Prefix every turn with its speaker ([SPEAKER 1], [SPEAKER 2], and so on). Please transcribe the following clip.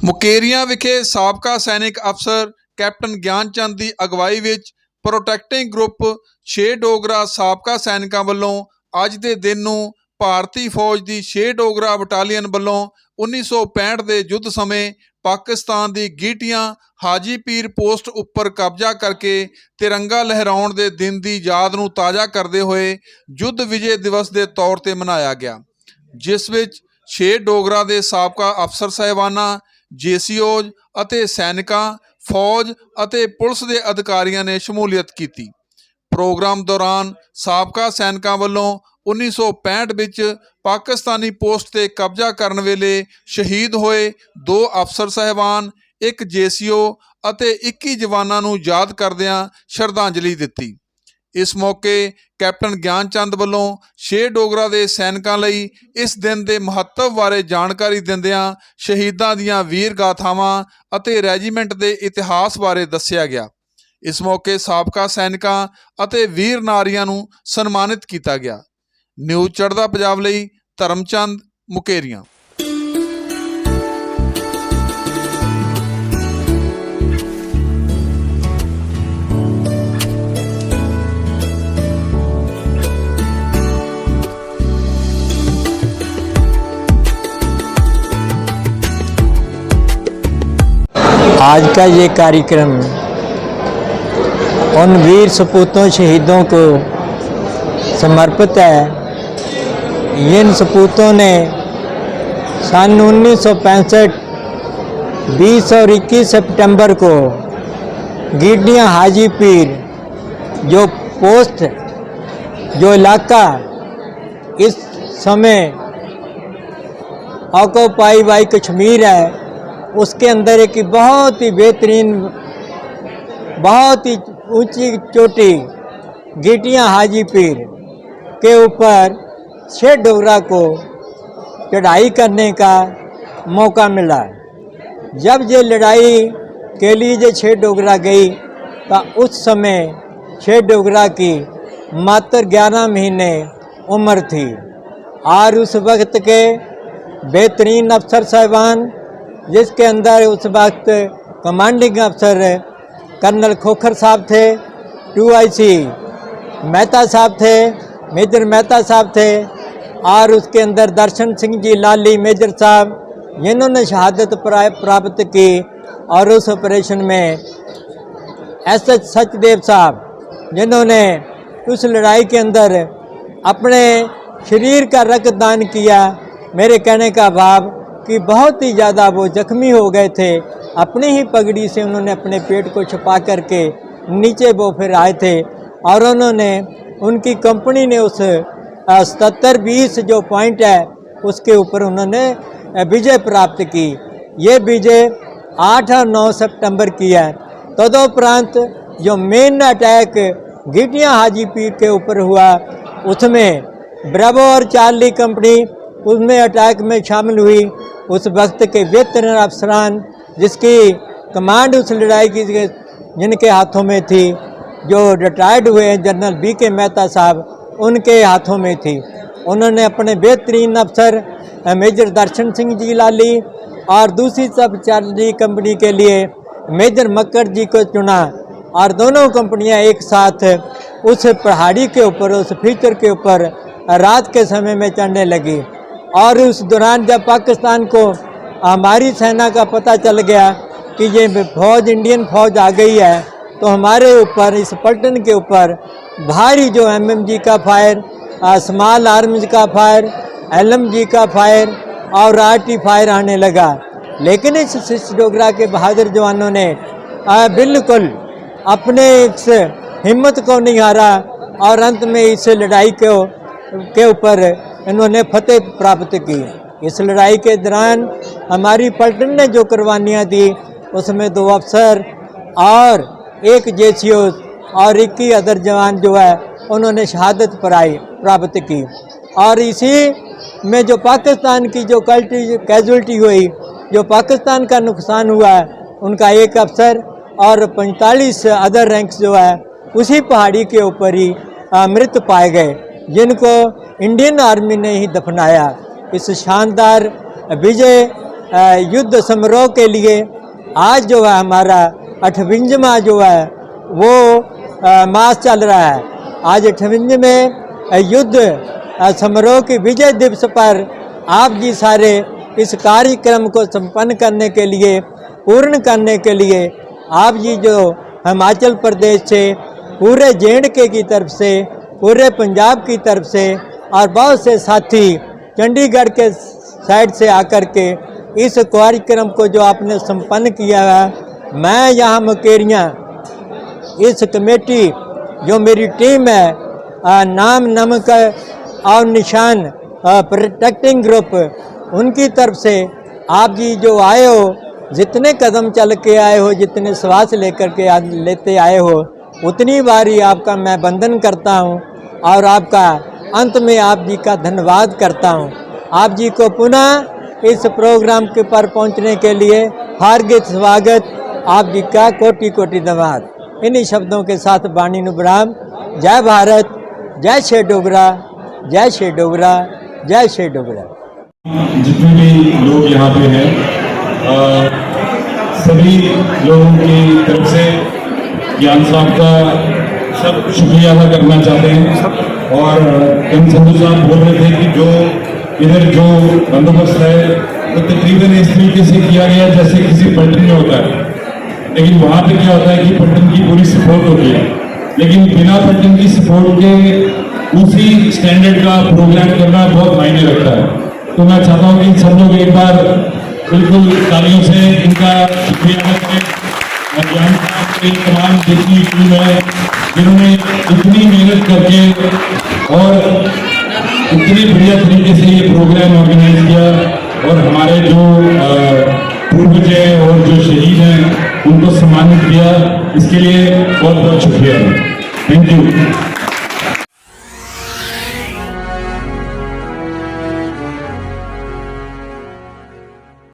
[SPEAKER 1] ਮੁਕੇਰੀਆਂ ਵਿਖੇ ਸਾਬਕਾ ਸੈਨਿਕ ਅਫਸਰ ਕੈਪਟਨ ਗਿਆਨ ਚੰਦ ਦੀ ਅਗਵਾਈ ਵਿੱਚ ਪ੍ਰੋਟੈਕਟਿੰਗ ਗਰੁੱਪ 6 ਡੋਗਰਾ ਸਾਬਕਾ ਸੈਨਿਕਾਂ ਵੱਲੋਂ ਅੱਜ ਦੇ ਦਿਨ ਨੂੰ ਭਾਰਤੀ ਫੌਜ ਦੀ 6 ਡੋਗਰਾ ਬਟਾਲੀਅਨ ਵੱਲੋਂ 1965 ਦੇ ਯੁੱਧ ਸਮੇਂ ਪਾਕਿਸਤਾਨ ਦੀ ਗੀਟੀਆਂ ਹਾਜੀ ਪੀਰ ਪੋਸਟ ਉੱਪਰ ਕਬਜ਼ਾ ਕਰਕੇ ਤਿਰੰਗਾ ਲਹਿਰਾਉਣ ਦੇ ਦਿਨ ਦੀ ਯਾਦ ਨੂੰ ਤਾਜ਼ਾ ਕਰਦੇ ਹੋਏ ਯੁੱਧ ਵਿਜੇ ਦਿਵਸ ਦੇ ਤੌਰ ਤੇ ਮਨਾਇਆ ਗਿਆ, ਜਿਸ ਵਿੱਚ 6 ਡੋਗਰਾ ਦੇ ਸਾਬਕਾ ਅਫਸਰ ਸਾਹਿਬਾਨਾਂ, ਜੇਸੀਓਜ਼ ਅਤੇ ਸੈਨਿਕਾਂ, ਫੌਜ ਅਤੇ ਪੁਲਿਸ ਦੇ ਅਧਿਕਾਰੀਆਂ ਨੇ ਸ਼ਮੂਲੀਅਤ ਕੀਤੀ। ਪ੍ਰੋਗਰਾਮ ਦੌਰਾਨ ਸਾਬਕਾ ਸੈਨਿਕਾਂ ਵੱਲੋਂ 1965 ਵਿੱਚ ਪਾਕਿਸਤਾਨੀ ਪੋਸਟ ਤੇ ਕਬਜ਼ਾ ਕਰਨ ਵੇਲੇ ਸ਼ਹੀਦ ਹੋਏ 2 ਅਫਸਰ ਸਾਹਿਬਾਨ, 1 ਜੇਸੀਓ ਅਤੇ 21 ਜਵਾਨਾਂ ਨੂੰ ਯਾਦ ਕਰਦਿਆਂ ਸ਼ਰਧਾਂਜਲੀ ਦਿੱਤੀ। ਇਸ ਮੌਕੇ ਕੈਪਟਨ ਗਿਆਨ ਚੰਦ ਵੱਲੋਂ 6 ਡੋਗਰਾ ਦੇ ਸੈਨਿਕਾਂ ਲਈ ਇਸ ਦਿਨ ਦੇ ਮਹੱਤਵ ਬਾਰੇ ਜਾਣਕਾਰੀ ਦਿੰਦਿਆਂ ਸ਼ਹੀਦਾਂ ਦੀਆਂ ਵੀਰ ਗਾਥਾਵਾਂ ਅਤੇ ਰੈਜੀਮੈਂਟ ਦੇ ਇਤਿਹਾਸ ਬਾਰੇ ਦੱਸਿਆ ਗਿਆ। ਇਸ ਮੌਕੇ ਸਾਬਕਾ ਸੈਨਿਕਾਂ ਅਤੇ ਵੀਰ ਨਾਰੀਆਂ ਨੂੰ ਸਨਮਾਨਿਤ ਕੀਤਾ ਗਿਆ। ਨਿਊਜ਼ ਚੜ੍ਹਦਾ ਪੰਜਾਬ ਲਈ ਧਰਮਚੰਦ, ਮੁਕੇਰੀਆਂ।
[SPEAKER 2] आज का ये कार्यक्रम उन वीर सपूतों शहीदों को समर्पित है। इन सपूतों ने सन 1965 20 और 21 सितंबर को गीटियाँ हाजी पीर जो पोस्ट जो इलाका इस समय ऑक्यूपाई बाई कश्मीर है, उसके अंदर एक बहुत ही बेहतरीन, बहुत ही ऊंची चोटी गीटियाँ हाजी पीर के ऊपर 6 डोगरा को चढ़ाई करने का मौका मिला। जब ये लड़ाई के लिए जो 6 डोगरा गई तो उस समय 6 डोगरा की मात्र 11 महीने उम्र थी और उस वक्त के बेहतरीन अफसर साहिबान, जिसके अंदर उस वक्त कमांडिंग अफसर कर्नल खोखर साहब थे, 2IC मेहता साहब थे, मेजर मेहता साहब थे और उसके अंदर दर्शन सिंह जी लाली मेजर साहब, जिन्होंने शहादत प्राप्त की। और उस ऑपरेशन में SS सचदेव साहब, जिन्होंने उस लड़ाई के अंदर अपने शरीर का रक्तदान किया। मेरे कहने का भाव कि बहुत ही ज़्यादा वो जख्मी हो गए थे, अपनी ही पगड़ी से उन्होंने अपने पेट को छुपा करके नीचे वो फिर आए थे और उन्होंने, उनकी कंपनी ने उस 77-20 जो पॉइंट है उसके ऊपर उन्होंने विजय प्राप्त की। ये विजय 8 और 9 सितंबर की है। तदोपरांत जो मेन अटैक गीटियाँ हाजी पीर के ऊपर हुआ, उसमें ब्रेवो और चार्ली कंपनी उसमें अटैक में शामिल हुई। उस वक्त के वेतरन अफसरान, जिसकी कमांड उस लड़ाई की जिनके हाथों में थी, जो रिटायर्ड हुए हैं जनरल BK मेहता साहब, उनके हाथों में थी। उन्होंने अपने बेहतरीन अफसर मेजर दर्शन सिंह जी लाली और दूसरी सब चार्ली कंपनी के लिए मेजर मक्कर जी को चुना और दोनों कंपनियां एक साथ उस पहाड़ी के ऊपर, उस फीचर के ऊपर रात के समय में चढ़ने लगी। और उस दौरान जब पाकिस्तान को हमारी सेना का पता चल गया कि ये फौज, इंडियन फौज आ गई है, तो हमारे ऊपर, इस पलटन के ऊपर भारी जो MMG का फायर, स्मॉल आर्म्स का फायर, LMG का फायर और RT फायर आने लगा। लेकिन इस 6 डोगरा के बहादुर जवानों ने बिल्कुल अपने इस हिम्मत को नहीं हारा और अंत में इस लड़ाई के ऊपर इन्होंने फतेह प्राप्त की। इस लड़ाई के दौरान हमारी पलटन ने जो कुर्बानियाँ दी, उसमें 2 अफसर और 1 जेसीओ और 21 अदर जवान जो है उन्होंने शहादत प्राप्त की। और इसी में जो पाकिस्तान की जो कैजुअल्टी हुई, जो पाकिस्तान का नुकसान हुआ है, उनका 1 अफसर और 45 अदर रैंक्स जो है उसी पहाड़ी के ऊपर ही मृत पाए गए, जिनको इंडियन आर्मी ने ही दफनाया। इस शानदार विजय युद्ध समारोह के लिए आज जो है हमारा 58वां जो है वो मास चल रहा है। आज 58वें युद्ध समारोह की विजय दिवस पर आप जी सारे इस कार्यक्रम को संपन्न करने के लिए, पूर्ण करने के लिए आप जी जो हिमाचल प्रदेश से, पूरे JNK की तरफ से, पूरे पंजाब की तरफ से और बहुत से साथी चंडीगढ़ के साइड से आकर के इस कार्यक्रम को जो आपने संपन्न किया है, मैं यहाँ मुकेरियाँ इस कमेटी जो मेरी टीम है, नाम नमक और निशान प्रोटेक्टिंग ग्रुप, उनकी तरफ से आप जी जो आए हो, जितने कदम चल के आए हो, जितने श्वास लेकर के लेते आए हो, उतनी बारी आपका मैं वंदन करता हूँ और आपका अंत में आप जी का धन्यवाद करता हूँ। आप जी को पुनः इस प्रोग्राम के पर पहुँचने के लिए हार्दिक स्वागत, आप जी का कोटि कोटि धन्यवाद। इन्हीं शब्दों के साथ बाणी नुब्राम। जय भारत, जय श्री डोगरा, जय श्री डोगरा, जय श्री डोगरा।
[SPEAKER 3] जितने भी लोग यहाँ पे हैं, सभी लोगों की तरफ से ज्ञान साहब का सब शुक्रिया अदा करना चाहते हैं। और एम संधू साहब बोल रहे थे कि जो इधर जो बंदोबस्त है वो तकरीबन इस तरीके से किया गया जैसे किसी पलटन में होता है, लेकिन वहाँ पे क्या होता है कि पलटन की पूरी सपोर्ट होती है, लेकिन बिना पलटन की सपोर्ट के उसी स्टैंडर्ड का प्रोग्राम करना बहुत मायने रखता है। तो मैं चाहता हूँ कि सब लोग एक बार बिल्कुल तालियों से इनका शुक्रिया अदा करें। और ज्ञान साहब के तमाम जितनी टीम है जिन्होंने इतनी मेहनत करके और इतनी बढ़िया तरीके से ये प्रोग्राम ऑर्गेनाइज किया और हमारे जो पूर्वज हैं और जो शहीद हैं उनको सम्मानित किया, इसके लिए बहुत बहुत शुक्रिया। Thank you.